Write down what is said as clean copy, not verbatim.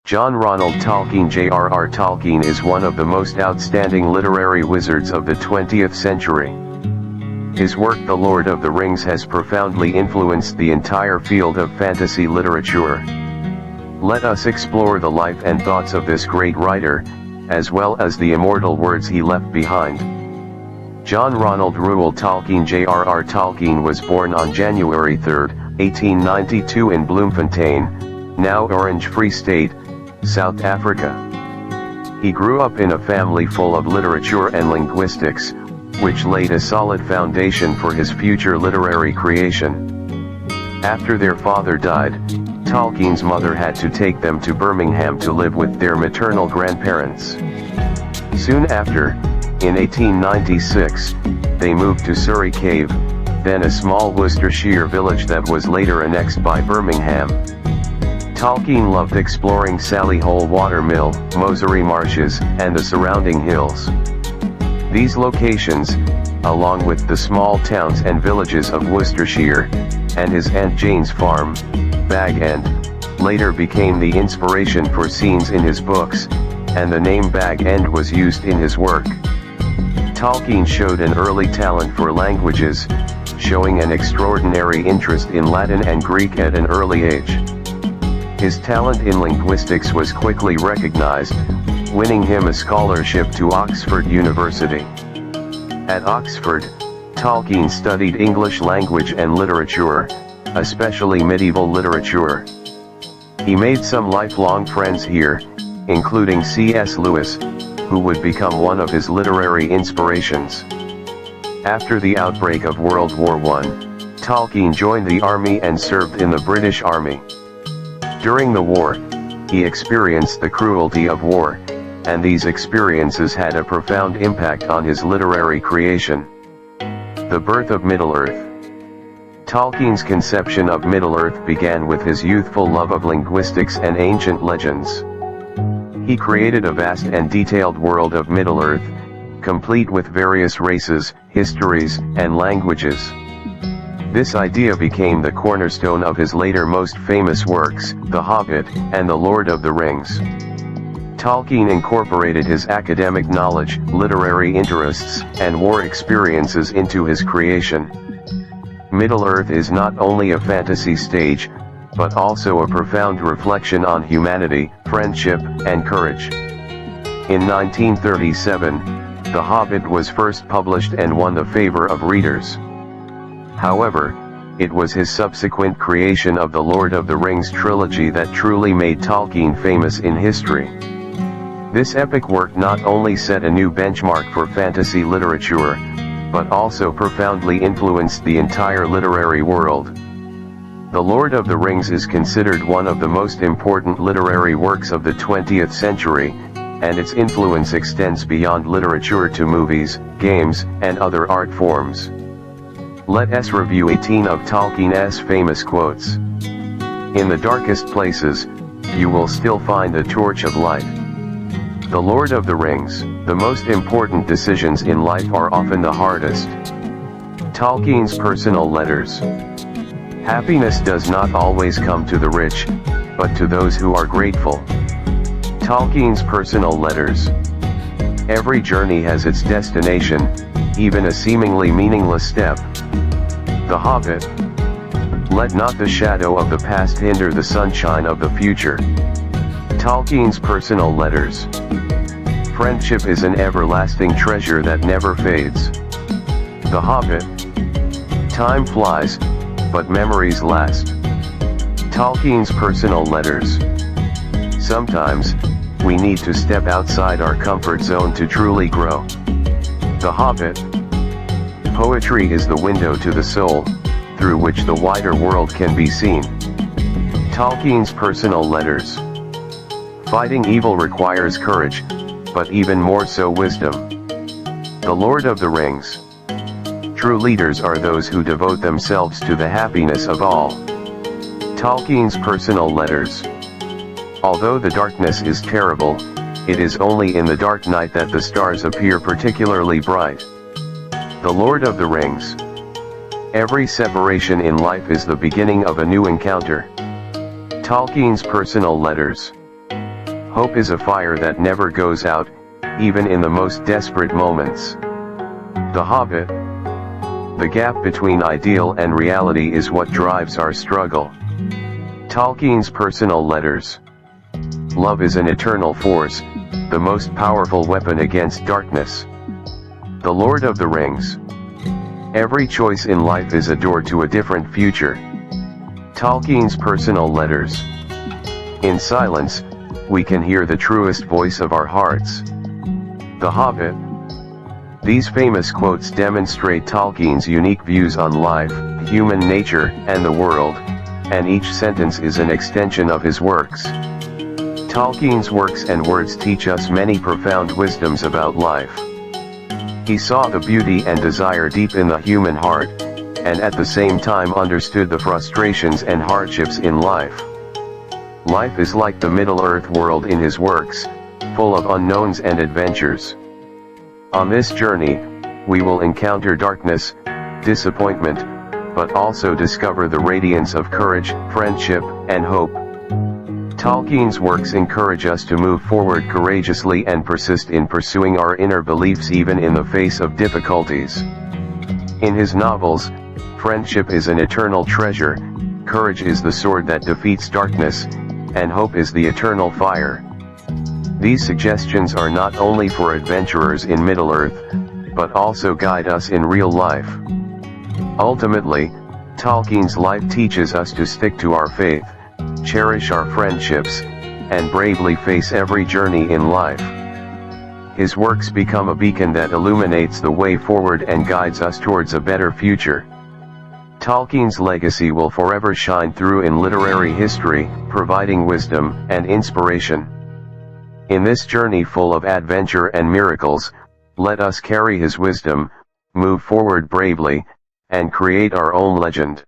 John Ronald Tolkien. J.R.R. Tolkien is one of the most outstanding literary wizards of the 20th century. His work The Lord of the Rings has profoundly influenced the entire field of fantasy literature. Let us explore the life and thoughts of this great writer, as well as the immortal words he left behind. John Ronald Reuel Tolkien. J.R.R. Tolkien was born on January 3, 1892 in Bloemfontein, now Orange Free State, South Africa. He grew up in a family full of literature and linguistics, which laid a solid foundation for his future literary creation. After their father died, Tolkien's mother had to take them to Birmingham to live with their maternal grandparents. Soon after, in 1896, they moved to Surrey Cave, then a small Worcestershire village that was later annexed by Birmingham. Tolkien loved exploring Sallyhole Watermill, Mosery Marshes, and the surrounding hills. These locations, along with the small towns and villages of Worcestershire, and his Aunt Jane's farm, Bag End, later became the inspiration for scenes in his books, and the name Bag End was used in his work. Tolkien showed an early talent for languages, showing an extraordinary interest in Latin and Greek at an early age. His talent in linguistics was quickly recognized, winning him a scholarship to Oxford University. At Oxford, Tolkien studied English language and literature, especially medieval literature. He made some lifelong friends here, including C.S. Lewis, who would become one of his literary inspirations. After the outbreak of World War I, Tolkien joined the army and served in the British Army. During the war, he experienced the cruelty of war, and these experiences had a profound impact on his literary creation. The birth of Middle-earth. Tolkien's conception of Middle-earth began with his youthful love of linguistics and ancient legends. He created a vast and detailed world of Middle-earth, complete with various races, histories, and languages. This idea became the cornerstone of his later most famous works, The Hobbit, and The Lord of the Rings. Tolkien incorporated his academic knowledge, literary interests, and war experiences into his creation. Middle-earth is not only a fantasy stage, but also a profound reflection on humanity, friendship, and courage. In 1937, The Hobbit was first published and won the favor of readers. However, it was his subsequent creation of the Lord of the Rings trilogy that truly made Tolkien famous in history. This epic work not only set a new benchmark for fantasy literature, but also profoundly influenced the entire literary world. The Lord of the Rings is considered one of the most important literary works of the 20th century, and its influence extends beyond literature to movies, games, and other art forms. Let us review 18 of Tolkien's famous quotes. In the darkest places, you will still find a torch of light. The Lord of the Rings, the most important decisions in life are often the hardest. Tolkien's personal letters. Happiness does not always come to the rich, but to those who are grateful. Tolkien's personal letters. Every journey has its destination, even a seemingly meaningless step. The Hobbit. Let not the shadow of the past hinder the sunshine of the future. Tolkien's personal letters. Friendship is an everlasting treasure that never fades. The Hobbit. Time flies, but memories last. Tolkien's personal letters. Sometimes, we need to step outside our comfort zone to truly grow. The Hobbit. Poetry is the window to the soul, through which the wider world can be seen. Tolkien's personal letters. Fighting evil requires courage, but even more so wisdom. The Lord of the Rings. True leaders are those who devote themselves to the happiness of all. Tolkien's personal letters. Although the darkness is terrible, it is only in the dark night that the stars appear particularly bright. The Lord of the Rings. Every separation in life is the beginning of a new encounter. Tolkien's personal letters. Hope is a fire that never goes out, even in the most desperate moments. The Hobbit. The gap between ideal and reality is what drives our struggle. Tolkien's personal letters. Love is an eternal force, the most powerful weapon against darkness. The Lord of the Rings. Every choice in life is a door to a different future. Tolkien's personal letters. In silence, we can hear the truest voice of our hearts. The Hobbit. These famous quotes demonstrate Tolkien's unique views on life, human nature, and the world, and each sentence is an extension of his works. Tolkien's works and words teach us many profound wisdoms about life. He saw the beauty and desire deep in the human heart, and at the same time understood the frustrations and hardships in life. Life is like the Middle-earth world in his works, full of unknowns and adventures. On this journey, we will encounter darkness, disappointment, but also discover the radiance of courage, friendship, and hope. Tolkien's works encourage us to move forward courageously and persist in pursuing our inner beliefs even in the face of difficulties. In his novels, friendship is an eternal treasure, courage is the sword that defeats darkness, and hope is the eternal fire. These suggestions are not only for adventurers in Middle-earth, but also guide us in real life. Ultimately, Tolkien's life teaches us to stick to our faith, cherish our friendships, and bravely face every journey in life. His works become a beacon that illuminates the way forward and guides us towards a better future. Tolkien's legacy will forever shine through in literary history, providing wisdom and inspiration. In this journey full of adventure and miracles, let us carry his wisdom, move forward bravely, and create our own legend.